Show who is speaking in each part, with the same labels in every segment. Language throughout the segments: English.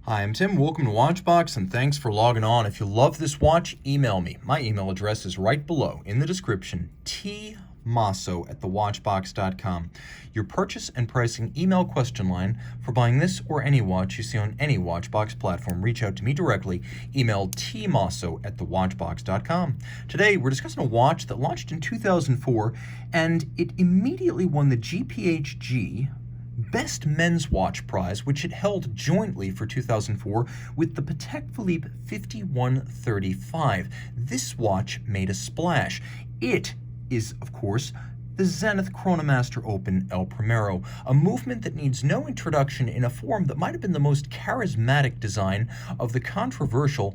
Speaker 1: Hi, I'm Tim. Welcome to Watchbox, and thanks for logging on. If you love this watch, email me. My email address is right below in the description, tmosso@thewatchbox.com. Your purchase and pricing email question line for buying this or any watch you see on any Watchbox platform. Reach out to me directly. Email tmosso@thewatchbox.com. Today, we're discussing a watch that launched in 2004, and it immediately won the GPHG Best Men's Watch Prize, which it held jointly for 2004 with the Patek Philippe 5135. This watch made a splash. It is, of course, the Zenith Chronomaster Open El Primero, a movement that needs no introduction in a form that might have been the most charismatic design of the controversial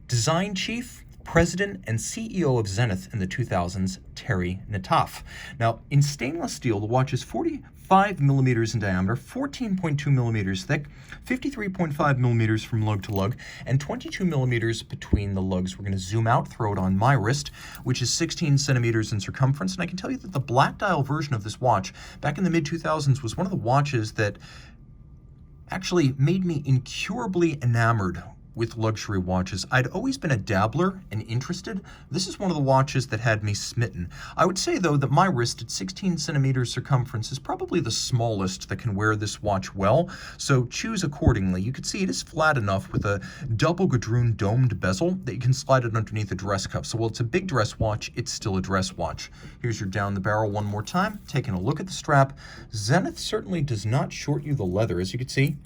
Speaker 1: design chief, president, and CEO of Zenith in the 2000s, Terry Nataf. Now, in stainless steel, the watch is 45 millimeters in diameter, 14.2 millimeters thick, 53.5 millimeters from lug to lug, and 22 millimeters between the lugs. We're going to zoom out, throw it on my wrist, which is 16 centimeters in circumference. And I can tell you that the black dial version of this watch back in the mid-2000s was one of the watches that actually made me incurably enamored with luxury watches. I'd always been a dabbler and interested. This is one of the watches that had me smitten. I would say, though, that my wrist at 16 centimeters circumference is probably the smallest that can wear this watch well, so choose accordingly. You can see it is flat enough with a double gadroon domed bezel that you can slide it underneath a dress cuff. So while it's a big dress watch, it's still a dress watch. Here's your down the barrel one more time. Taking a look at the strap, Zenith certainly does not short you the leather, as you can see.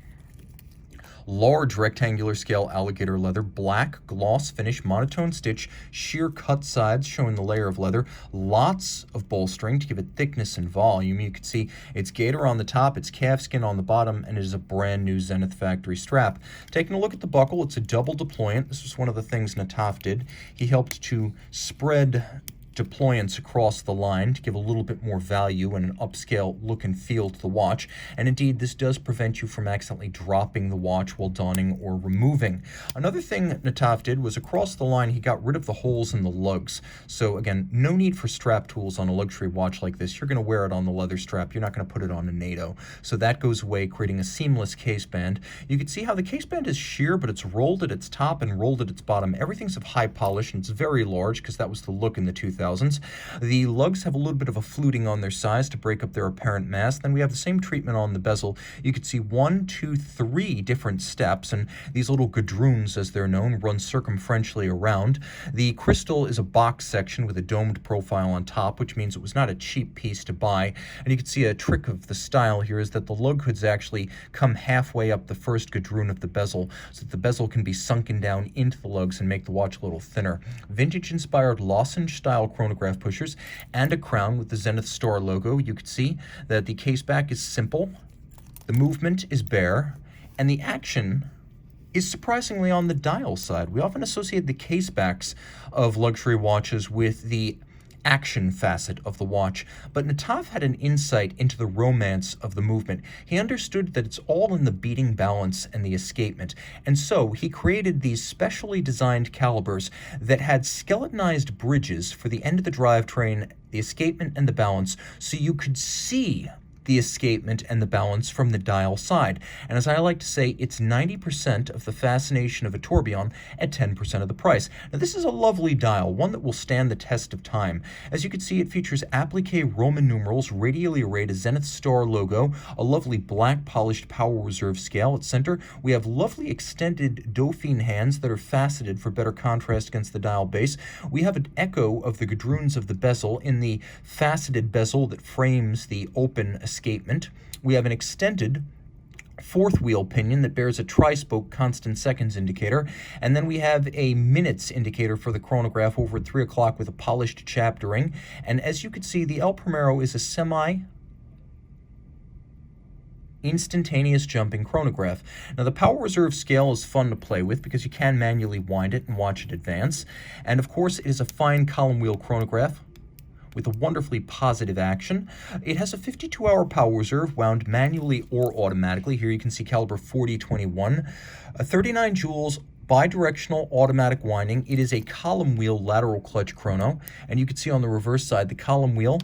Speaker 1: Large rectangular scale alligator leather, black gloss finish, monotone stitch, sheer cut sides showing the layer of leather, lots of bolstering to give it thickness and volume. You can see it's gator on the top, it's calfskin on the bottom, and it is a brand new Zenith factory strap. Taking a look at the buckle, it's a double deployant. This was one of the things Nataf did. He helped to spread deployance across the line to give a little bit more value and an upscale look and feel to the watch. And indeed, this does prevent you from accidentally dropping the watch while donning or removing. Another thing Nataf did was across the line, he got rid of the holes in the lugs. So again, no need for strap tools on a luxury watch like this. You're going to wear it on the leather strap. You're not going to put it on a NATO. So that goes away, creating a seamless case band. You can see how the case band is sheer, but it's rolled at its top and rolled at its bottom. Everything's of high polish, and it's very large because that was the look in the 2000s. The lugs have a little bit of a fluting on their sides to break up their apparent mass. Then we have the same treatment on the bezel. You can see 1, 2, 3 different steps, and these little gadroons, as they're known, run circumferentially around. The crystal is a box section with a domed profile on top, which means it was not a cheap piece to buy. And you can see a trick of the style here is that the lug hoods actually come halfway up the first gadroon of the bezel, so that the bezel can be sunken down into the lugs and make the watch a little thinner. Vintage-inspired lozenge-style chronograph pushers and a crown with the Zenith Star logo. You can see that the case back is simple, the movement is bare, and the action is surprisingly on the dial side. We often associate the case backs of luxury watches with the action facet of the watch, but Nataf had an insight into the romance of the movement. He understood that it's all in the beating balance and the escapement, and so he created these specially designed calibers that had skeletonized bridges for the end of the drivetrain, the escapement, and the balance, so you could see the escapement and the balance from the dial side. And as I like to say, it's 90% of the fascination of a tourbillon at 10% of the price. Now, this is a lovely dial, one that will stand the test of time. As you can see, it features applique Roman numerals, radially arrayed, a Zenith Star logo, a lovely black polished power reserve scale at center. We have lovely extended Dauphine hands that are faceted for better contrast against the dial base. We have an echo of the gadroons of the bezel in the faceted bezel that frames the open escapement. We have an extended fourth wheel pinion that bears a tri-spoke constant seconds indicator, and then we have a minutes indicator for the chronograph over at 3 o'clock with a polished chapter ring. And as you can see, the El Primero is a instantaneous jumping chronograph. Now, the power reserve scale is fun to play with because you can manually wind it and watch it advance. And of course, it is a fine column wheel chronograph with a wonderfully positive action. It has a 52-hour power reserve wound manually or automatically. Here you can see caliber 4021, 39 joules, bidirectional automatic winding. It is a column wheel lateral clutch chrono, and you can see on the reverse side the column wheel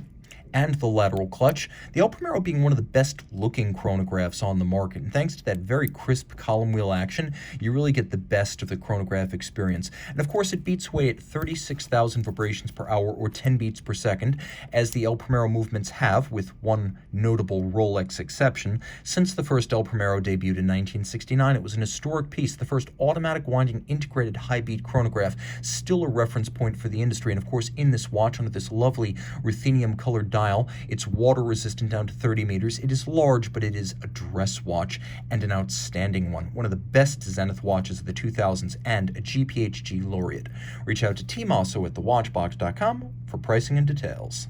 Speaker 1: and the lateral clutch, the El Primero being one of the best looking chronographs on the market. And thanks to that very crisp column wheel action, you really get the best of the chronograph experience. And of course, it beats away at 36,000 vibrations per hour or 10 beats per second, as the El Primero movements have, with one notable Rolex exception. Since the first El Primero debuted in 1969, it was an historic piece, the first automatic winding integrated high-beat chronograph, still a reference point for the industry. And of course, in this watch, under this lovely ruthenium-colored dial, it's water-resistant down to 30 meters. It is large, but it is a dress watch, and an outstanding one of the best Zenith watches of the 2000s, and a GPHG laureate. Reach out to Team Mosso at thewatchbox.com for pricing and details.